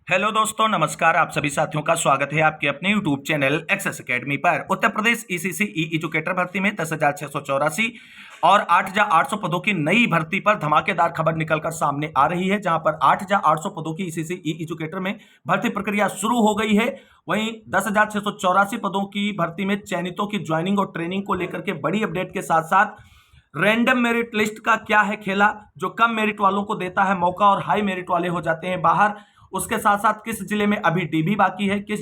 Hello दोस्तों, नमस्कार। आप सभी साथियों का स्वागत है आपके अपने यूट्यूब चैनल एक्सेस एकेडमी पर। उत्तर प्रदेश ईसीसी ई एजुकेटर भर्ती में 10,684 और 8,800 पदों की नई भर्ती पर धमाकेदार खबर निकलकर सामने आ रही है, जहां पर 8,800 पदों की ईसीसी ई एजुकेटर में भर्ती प्रक्रिया शुरू हो गई है। वहीं 10,684 पदों की भर्ती में चयनितों की ज्वाइनिंग और ट्रेनिंग को लेकर के बड़ी अपडेट के साथ साथ रैंडम मेरिट लिस्ट का क्या है खेला, जो कम मेरिट वालों को देता है मौका और हाई मेरिट वाले हो जाते हैं बाहर। उसके साथ साथ किस जिले में अभी डीबी बाकी है, किस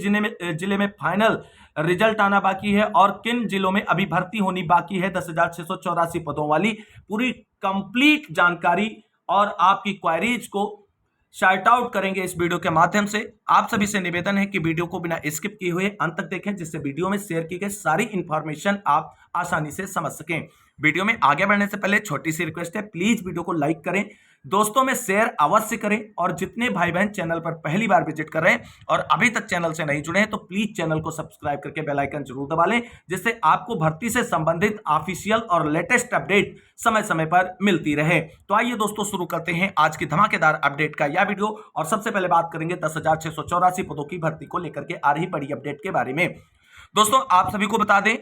जिले में फाइनल रिजल्ट आना बाकी है और किन जिलों में अभी भर्ती होनी बाकी है 10,684 पदों वाली पूरी कंप्लीट जानकारी और आपकी क्वेरीज को शार्ट आउट करेंगे इस वीडियो के माध्यम से। आप सभी से निवेदन है कि वीडियो को बिना स्किप किए हुए अंत तक देखें, जिससे वीडियो में शेयर की गई सारी इंफॉर्मेशन आप आसानी से समझ सकें। वीडियो में आगे बढ़ने से पहले छोटी सी रिक्वेस्ट है, प्लीज वीडियो को लाइक करें, दोस्तों में शेयर अवश्य करें और जितने भाई बहन चैनल पर पहली बार विजिट कर रहे हैं और अभी तक चैनल से नहीं जुड़े हैं तो प्लीज चैनल को सब्सक्राइब करके बेल आइकन जरूर दबा लें, जिससे आपको भर्ती से संबंधित ऑफिशियल और लेटेस्ट अपडेट समय समय पर मिलती रहे। तो आइए दोस्तों, शुरू करते हैं आज की धमाकेदार अपडेट का यह वीडियो और सबसे पहले बात करेंगे 10,684 पदों की भर्ती को लेकर के आ रही बड़ी अपडेट के बारे में। दोस्तों, आप सभी को बता दें,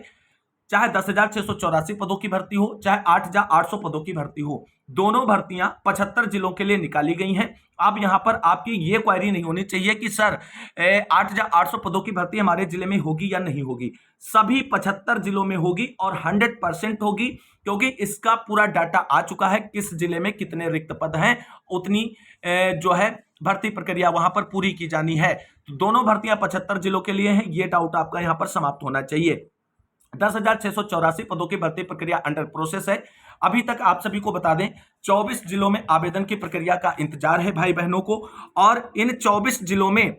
चाहे 10,684 पदों की भर्ती हो, चाहे 8,800 पदों की भर्ती हो, दोनों भर्तियां 75 जिलों के लिए निकाली गई हैं। अब यहां पर आपकी ये क्वेरी नहीं होनी चाहिए कि सर 8,800 पदों की भर्ती हमारे जिले में होगी या नहीं होगी। सभी 75 जिलों में होगी और 100% होगी, क्योंकि इसका पूरा डाटा आ चुका है। किस जिले में कितने रिक्त पद हैं, उतनी जो है भर्ती प्रक्रिया वहां पर पूरी की जानी है। तो दोनों भर्तियां 75 जिलों के लिए हैं, ये डाउट आपका यहां पर समाप्त होना चाहिए। 10,684 पदों की भर्ती प्रक्रिया अंडर प्रोसेस है। अभी तक आप सभी को बता दें, 24 जिलों में आवेदन की प्रक्रिया का इंतजार है भाई बहनों को, और इन 24 जिलों में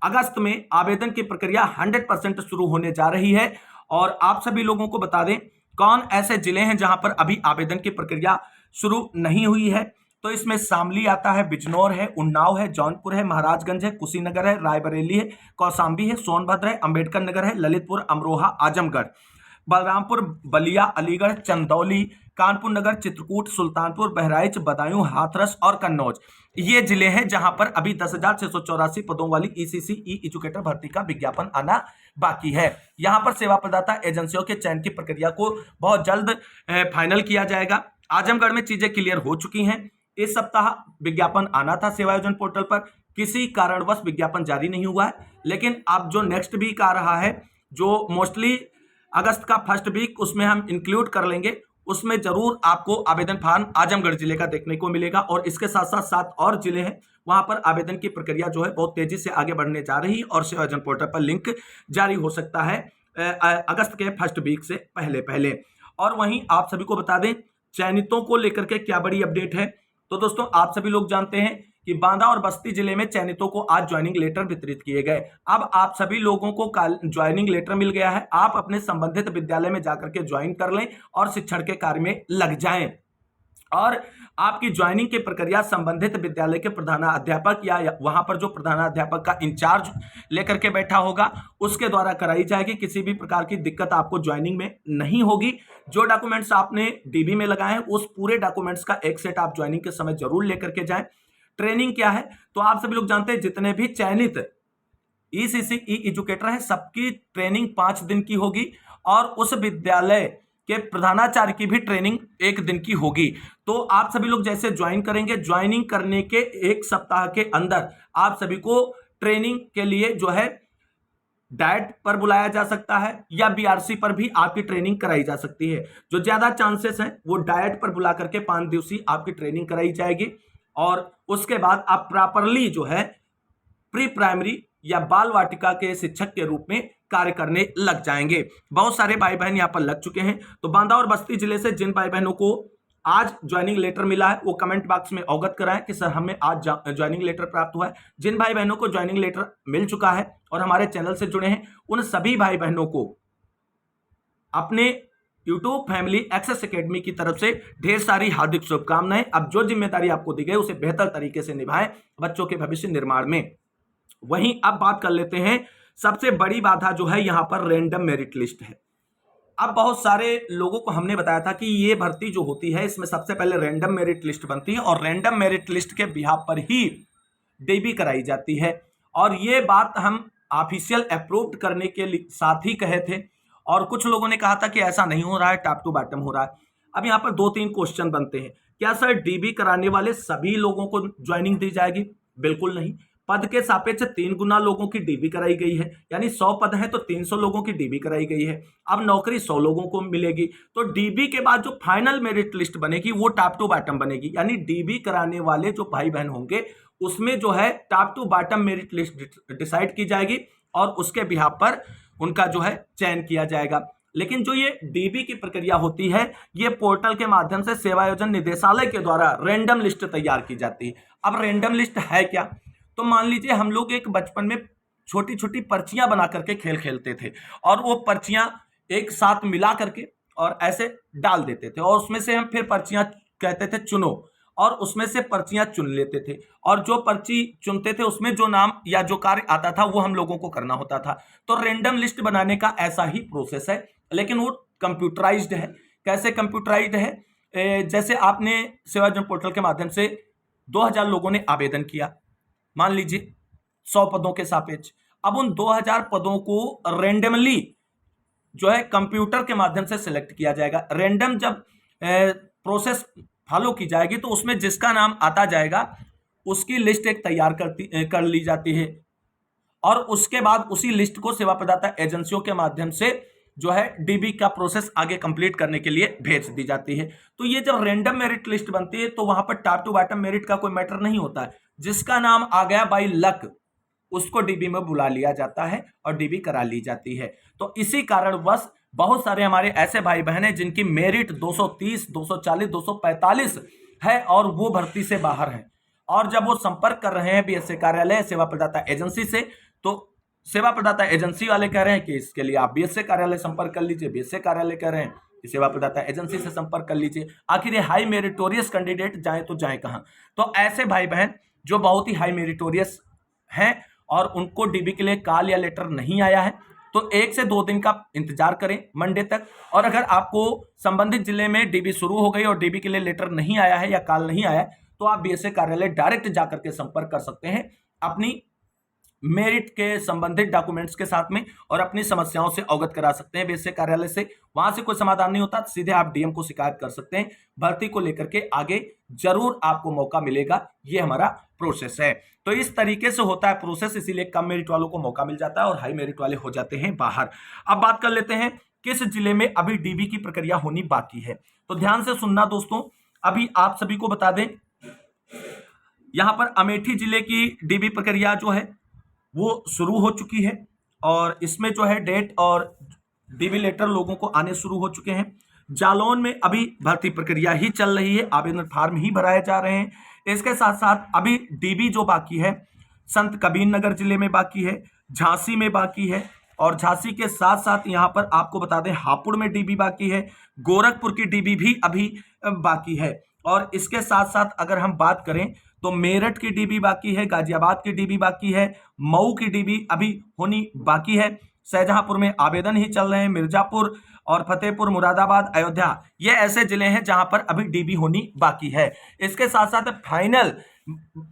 अगस्त में आवेदन की प्रक्रिया 100% शुरू होने जा रही है। और आप सभी लोगों को बता दें कौन ऐसे जिले हैं जहां पर अभी आवेदन की प्रक्रिया शुरू नहीं हुई है। तो इसमें शामली आता है, बिजनौर है, उन्नाव है, जौनपुर है, महाराजगंज है, कुशीनगर है, रायबरेली है, कौशाम्बी है, सोनभद्र है, अंबेडकर नगर है, ललितपुर, अमरोहा, आजमगढ़, बलरामपुर, बलिया, अलीगढ़, चंदौली, कानपुर नगर, चित्रकूट, सुल्तानपुर, बहराइच, बदायूं, हाथरस और कन्नौज ये जिले हैं जहां पर अभी 10,684 पदों वाली ईसीसी ई एजुकेटर भर्ती का विज्ञापन आना बाकी है। यहां पर सेवा प्रदाता एजेंसियों के चयन की प्रक्रिया को बहुत जल्द फाइनल किया जाएगा। आजमगढ़ में चीजें क्लियर हो चुकी हैं। इस सप्ताह विज्ञापन आना था सेवायोजन पोर्टल पर, किसी कारणवश विज्ञापन जारी नहीं हुआ है। लेकिन अब जो नेक्स्ट वीक आ रहा है, जो मोस्टली अगस्त का फर्स्ट वीक, उसमें हम इंक्लूड कर लेंगे। उसमें जरूर आपको आवेदन फॉर्म आजमगढ़ जिले का देखने को मिलेगा और इसके साथ साथ 7 और जिले हैं, वहां पर आवेदन की प्रक्रिया जो है बहुत तेजी से आगे बढ़ने जा रही है और सेवायोजन पोर्टल पर लिंक जारी हो सकता है अगस्त के फर्स्ट वीक से पहले पहले। और वहीं आप सभी को बता दें, चयनितों को लेकर के क्या बड़ी अपडेट है। तो दोस्तों, आप सभी लोग जानते हैं कि बांदा और बस्ती जिले में चयनितों को आज ज्वाइनिंग लेटर वितरित किए गए। अब आप सभी लोगों को ज्वाइनिंग लेटर मिल गया है। आप अपने संबंधित विद्यालय में जाकर के ज्वाइन कर लें और शिक्षण के कार्य में लग जाएं। और आपकी ज्वाइनिंग की प्रक्रिया संबंधित विद्यालय के प्रधानाध्यापक या वहां पर जो प्रधानाध्यापक का इंचार्ज लेकर के बैठा होगा, उसके द्वारा कराई जाएगी। किसी भी प्रकार की दिक्कत आपको ज्वाइनिंग में नहीं होगी। जो डॉक्यूमेंट्स आपने डीबी में लगाए हैं, उस पूरे डॉक्यूमेंट्स का एक सेट आप ज्वाइनिंग के समय जरूर लेकर के जाएं। ट्रेनिंग क्या है, तो आप सभी लोग जानते हैं, जितने भी चयनित ईसीसी ई एजुकेटर हैं, सबकी ट्रेनिंग 5 दिन की होगी और उस विद्यालय के प्रधानाचार्य की भी ट्रेनिंग 1 दिन की होगी। तो आप सभी लोग जैसे ज्वाइन करेंगे, ज्वाइनिंग करने के 1 सप्ताह के अंदर आप सभी को ट्रेनिंग के लिए जो है डाइट पर बुलाया जा सकता है या बीआरसी पर भी आपकी ट्रेनिंग कराई जा सकती है। जो ज्यादा चांसेस हैं वो डाइट पर बुला करके 5 दिवसीय आपकी ट्रेनिंग कराई जाएगी और उसके बाद आप प्रॉपरली जो है प्री प्राइमरी या बाल वाटिका के शिक्षक के रूप में कार्य करने लग जाएंगे। बहुत सारे भाई बहन यहां पर लग चुके हैं। तो बांदा और बस्ती जिले से जिन भाई बहनों को आज ज्वाइनिंग लेटर मिला है, वो कमेंट बॉक्स में अवगत कराएं कि सर हमें आज ज्वाइनिंग लेटर प्राप्त हुआ है। जिन भाई बहनों को ज्वाइनिंग लेटर मिल चुका है और हमारे चैनल से जुड़े हैं, उन सभी भाई बहनों को अपने यूट्यूब फैमिली एक्सेस एकेडमी की तरफ से ढेर सारी हार्दिक शुभकामनाएं। अब जो जिम्मेदारी आपको दी गई उसे बेहतर तरीके से निभाएं बच्चों के भविष्य निर्माण में। वहीं अब बात कर लेते हैं, सबसे बड़ी बाधा जो है यहां पर रैंडम मेरिट लिस्ट है। अब बहुत सारे लोगों को हमने बताया था कि ये भर्ती जो होती है, इसमें सबसे पहले रैंडम मेरिट लिस्ट बनती है और रैंडम मेरिट लिस्ट के बिहाफ पर ही डीबी कराई जाती है। और ये बात हम ऑफिशियल अप्रूव्ड करने के साथ ही कहे थे, और कुछ लोगों ने कहा था कि ऐसा नहीं हो रहा है, टॉप टू बॉटम हो रहा है। अब यहाँ पर 2-3 क्वेश्चन बनते हैं। क्या सर डीबी कराने वाले सभी लोगों को ज्वाइनिंग दी जाएगी? बिल्कुल नहीं। पद के सापेक्ष 3 गुना लोगों की डीबी कराई गई है, यानी 100 पद है तो 300 लोगों की डीबी कराई गई है। अब नौकरी 100 लोगों को मिलेगी, तो डीबी के बाद जो फाइनल मेरिट लिस्ट बनेगी वो टॉप टू बॉटम बनेगी, यानी डीबी कराने वाले जो भाई बहन होंगे उसमें जो है top to bottom merit list decide की जाएगी और उसके बिहाफ पर उनका जो है चयन किया जाएगा। लेकिन जो ये डीबी की प्रक्रिया होती है, ये पोर्टल के माध्यम से सेवायोजन निदेशालय के द्वारा रैंडम लिस्ट तैयार की जाती है। अब रैंडम लिस्ट है क्या? तो मान लीजिए हम लोग एक बचपन में छोटी छोटी पर्चियां बना करके खेल खेलते थे, और वो पर्चियां एक साथ मिला करके और ऐसे डाल देते थे, और उसमें से हम फिर पर्चियां कहते थे चुनो, और उसमें से पर्चियां चुन लेते थे, और जो पर्ची चुनते थे उसमें जो नाम या जो कार्य आता था वो हम लोगों को करना होता था। तो रैंडम लिस्ट बनाने का ऐसा ही प्रोसेस है, लेकिन वो कंप्यूटराइज्ड है। कैसे कंप्यूटराइज्ड है? जैसे आपने सेवायोजन पोर्टल के माध्यम से 2000 लोगों ने आवेदन किया, मान लीजिए 100 पदों के सापेक्ष। अब उन 2000 पदों को रैंडमली जो है कंप्यूटर के माध्यम से सिलेक्ट किया जाएगा। रैंडम जब प्रोसेस फॉलो की जाएगी तो उसमें जिसका नाम आता जाएगा उसकी लिस्ट एक तैयार कर ली जाती है, और उसके बाद उसी लिस्ट को सेवा प्रदाता एजेंसियों के माध्यम से जो है डीबी का प्रोसेस आगे कंप्लीट करने के लिए भेज दी जाती है। तो ये जब रैंडम मेरिट लिस्ट बनती है तो वहां पर टॉप टू बॉटम मेरिट का कोई मैटर नहीं होता है। जिसका नाम आ गया बाय लक उसको डीबी में बुला लिया जाता है और डीबी करा ली जाती है। तो इसी कारणवश बहुत सारे हमारे ऐसे भाई बहन हैं जिनकी मेरिट 230, 240, 245 है और वो भर्ती से बाहर हैं, और जब वो संपर्क कर रहे हैं बीएसए कार्यालय सेवा प्रदाता एजेंसी से, तो सेवा प्रदाता एजेंसी वाले कह रहे हैं कि इसके लिए आप बीएसए कार्यालय संपर्क कर लीजिए, बीएसए कार्यालय कह रहे हैं कि सेवा प्रदाता एजेंसी से संपर्क कर लीजिए। आखिर ये हाई मेरिटोरियस कैंडिडेट जाए तो जाए कहां? तो ऐसे भाई बहन जो बहुत ही हाई मेरिटोरियस हैं और उनको डीबी के लिए कॉल या लेटर नहीं आया है, तो 1 से 2 दिन का इंतजार करें मंडे तक। और अगर आपको संबंधित जिले में डीबी शुरू हो गई और डीबी के लिए लेटर नहीं आया है या कॉल नहीं आया है, तो आप बीएसए कार्यालय डायरेक्ट जाकर के संपर्क कर सकते हैं अपनी मेरिट के संबंधित डॉक्यूमेंट्स के साथ में, और अपनी समस्याओं से अवगत करा सकते हैं बीएसए कार्यालय से। वहां से कोई समाधान नहीं होता, सीधे आप डीएम को शिकायत कर सकते हैं। भर्ती को लेकर के आगे जरूर आपको मौका मिलेगा, ये हमारा प्रोसेस है। तो इस तरीके से होता है प्रोसेस, इसीलिए कम मेरिट वालों को मौका मिल जाता है और हाई मेरिट वाले हो जाते हैं बाहर। अब बात कर लेते हैं किस जिले में अभी डीबी की प्रक्रिया होनी बाकी है। तो ध्यान से सुनना दोस्तों, अभी आप सभी को बता दें, यहां पर अमेठी जिले की डीबी प्रक्रिया जो है वो शुरू हो चुकी है, और इसमें जो है डेट और डीबी लेटर लोगों को आने शुरू हो चुके हैं। जालौन में अभी भर्ती प्रक्रिया ही चल रही है, आवेदन फार्म ही भराए जा रहे हैं। इसके साथ साथ अभी डीबी जो बाकी है संत कबीर नगर जिले में बाकी है, झांसी में बाकी है, और झांसी के साथ साथ यहाँ पर आपको बता दें हापुड़ में डीबी बाकी है, गोरखपुर की डीबी भी अभी बाकी है। और इसके साथ साथ अगर हम बात करें तो मेरठ की डीबी बाकी है, गाजियाबाद की डीबी बाकी है, मऊ की डीबी अभी होनी बाकी है, शाहजहांपुर में आवेदन ही चल रहे हैं, मिर्जापुर और फतेहपुर, मुरादाबाद, अयोध्या, ये ऐसे जिले हैं जहां पर अभी डीबी होनी बाकी है। इसके साथ साथ फाइनल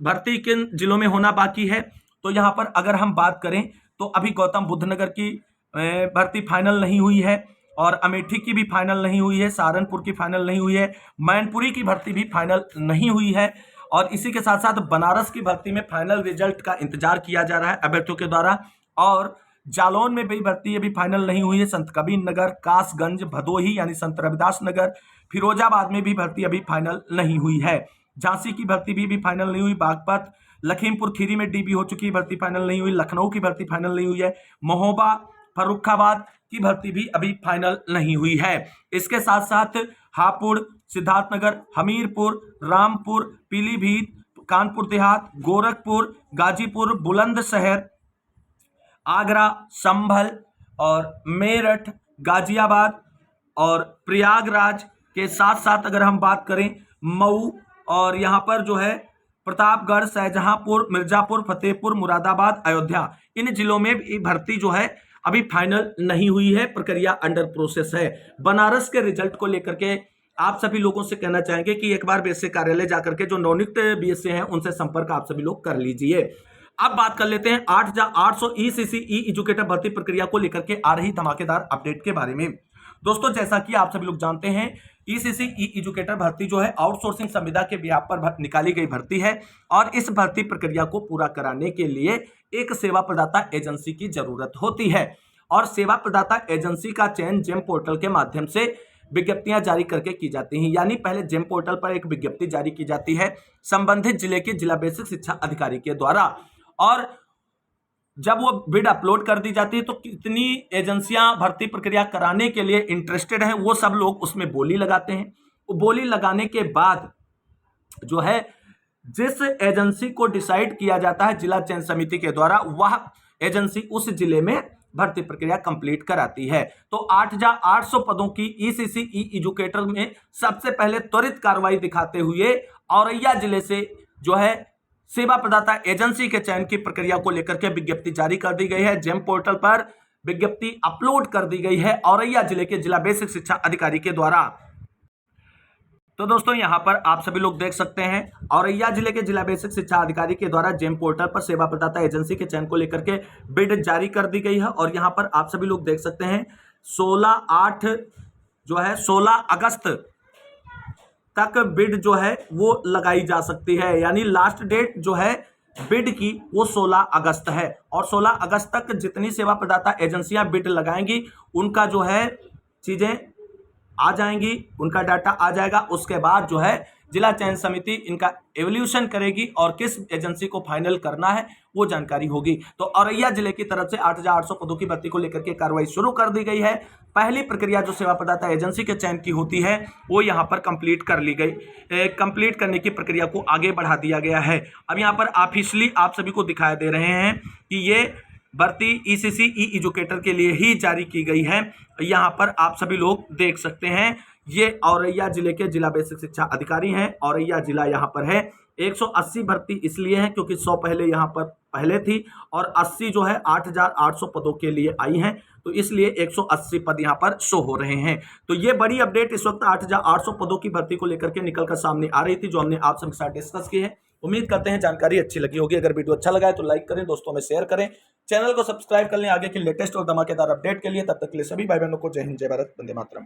भर्ती किन जिलों में होना बाकी है, तो यहां पर अगर हम बात करें तो अभी गौतम बुद्ध नगर की भर्ती फाइनल नहीं हुई है, और अमेठी की भी फाइनल नहीं हुई है, सहारनपुर की फाइनल नहीं हुई है, मैनपुरी की भर्ती भी फाइनल नहीं हुई है, और इसी के साथ साथ बनारस की भर्ती में फाइनल रिजल्ट का इंतजार किया जा रहा है अभ्यर्थियों के द्वारा, और जालौन में भी भर्ती अभी फाइनल नहीं हुई है, संत कबीर नगर, कासगंज, भदोही यानी संत रविदास नगर, फिरोजाबाद में भी भर्ती अभी फाइनल नहीं हुई है, झांसी की भर्ती भी फाइनल नहीं हुई, बागपत, लखीमपुर खीरी में डीबी हो चुकी है, भर्ती फाइनल नहीं हुई, लखनऊ की भर्ती फाइनल नहीं हुई है, महोबा, फर्रुखाबाद की भर्ती भी अभी फाइनल नहीं हुई है। इसके साथ साथ हापुड़, सिद्धार्थनगर, हमीरपुर, रामपुर, पीलीभीत, कानपुर देहात, गोरखपुर, गाजीपुर, बुलंदशहर, आगरा, संभल और मेरठ, गाजियाबाद और प्रयागराज के साथ साथ अगर हम बात करें मऊ, और यहाँ पर जो है प्रतापगढ़, शाहजहांपुर, मिर्जापुर, फतेहपुर, मुरादाबाद, अयोध्या, इन जिलों में भी भर्ती जो है अभी फाइनल नहीं हुई है, प्रक्रिया अंडर प्रोसेस है। बनारस के रिजल्ट को लेकर के आप सभी लोगों से कहना चाहेंगे कि एक बार बीएसए कार्यालय जाकर के जो नवनियुक्त बीएसए हैं उनसे संपर्क आप सभी लोग कर लीजिए। अब बात कर लेते हैं 8,800 ईसीसी ई एजुकेटर भर्ती प्रक्रिया को लेकर के आ रही धमाकेदार अपडेट के बारे में। दोस्तों, जैसा कि आप सभी लोग जानते हैं, ईसीसी ई एजुकेटर भर्ती जो है आउटसोर्सिंग संविदा के बिहाफ पर निकाली गई भर्ती है और इस भर्ती प्रक्रिया को पूरा कराने के लिए एक सेवा प्रदाता एजेंसी की जरूरत होती है और सेवा प्रदाता एजेंसी का चयन जेम पोर्टल के माध्यम से विज्ञप्तियां जारी करके की जाती हैं। यानी पहले जेम पोर्टल पर एक विज्ञप्ति जारी की जाती है संबंधित जिले के जिला बेसिक शिक्षा अधिकारी के द्वारा, और जब वो बिड अपलोड कर दी जाती है तो कितनी एजेंसियां भर्ती प्रक्रिया कराने के लिए इंटरेस्टेड हैं वो सब लोग उसमें बोली लगाते हैं। वो बोली लगाने के बाद जो है जिस एजेंसी को डिसाइड किया जाता है जिला चयन समिति के द्वारा, वह एजेंसी उस जिले में भर्ती प्रक्रिया कंप्लीट कराती है। तो 8,800 पदों की ईसीसी ई एजुकेटर में सबसे पहले त्वरित कार्रवाई दिखाते हुए औरैया जिले से जो है सेवा प्रदाता एजेंसी के चयन की प्रक्रिया को लेकर के विज्ञप्ति जारी कर दी गई है। जेम पोर्टल पर विज्ञप्ति अपलोड कर दी गई है औरैया जिले के जिला बेसिक शिक्षा अधिकारी के द्वारा। तो दोस्तों, यहां पर आप सभी लोग देख सकते हैं औरैया जिले के जिला बेसिक शिक्षा अधिकारी के द्वारा जेम पोर्टल पर सेवा प्रदाता एजेंसी के चयन को लेकर के बिड जारी कर दी गई है और यहां पर आप सभी लोग देख सकते हैं 16 अगस्त तक बिड जो है वो लगाई जा सकती है। यानी लास्ट डेट जो है बिड की वो 16 अगस्त है और 16 अगस्त तक जितनी सेवा प्रदाता एजेंसियां बिड लगाएंगी उनका जो है चीजें आ जाएंगी, उनका डाटा आ जाएगा। उसके बाद जो है जिला चयन समिति इनका एवोल्यूशन करेगी और किस एजेंसी को फाइनल करना है वो जानकारी होगी। तो औरैया जिले की तरफ से 8,800 पदों की भर्ती को लेकर के कार्रवाई शुरू कर दी गई है। पहली प्रक्रिया जो सेवा प्रदाता एजेंसी के चयन की होती है वो यहाँ पर कंप्लीट कर ली गई। कंप्लीट करने की प्रक्रिया को आगे बढ़ा दिया गया है। अब यहाँ पर ऑफिशियली आप सभी को दिखाई दे रहे हैं कि ये भर्ती ईसीसी ई एजुकेटर के लिए ही जारी की गई है। यहाँ पर आप सभी लोग देख सकते हैं ये औरैया जिले के जिला बेसिक शिक्षा अधिकारी हैं। औरैया जिला यहाँ पर है। 180 भर्ती इसलिए है क्योंकि 100 पहले यहाँ पर पहले थी और 80 जो है 8,800 पदों के लिए आई हैं, तो इसलिए 180 पद यहाँ पर शो हो रहे हैं। तो ये बड़ी अपडेट इस वक्त 8,800 पदों की भर्ती को लेकर के निकल कर सामने आ रही थी, जो हमने आप सबके साथ डिस्कस की है। उम्मीद करते हैं जानकारी अच्छी लगी होगी। अगर वीडियो अच्छा लगा है तो लाइक करें, दोस्तों में शेयर करें, चैनल को सब्सक्राइब कर लें आगे की लेटेस्ट और धमाकेदार अपडेट के लिए। तब तक के लिए सभी भाई बहनों को जय हिंद, जय भारत, वंदे मातरम।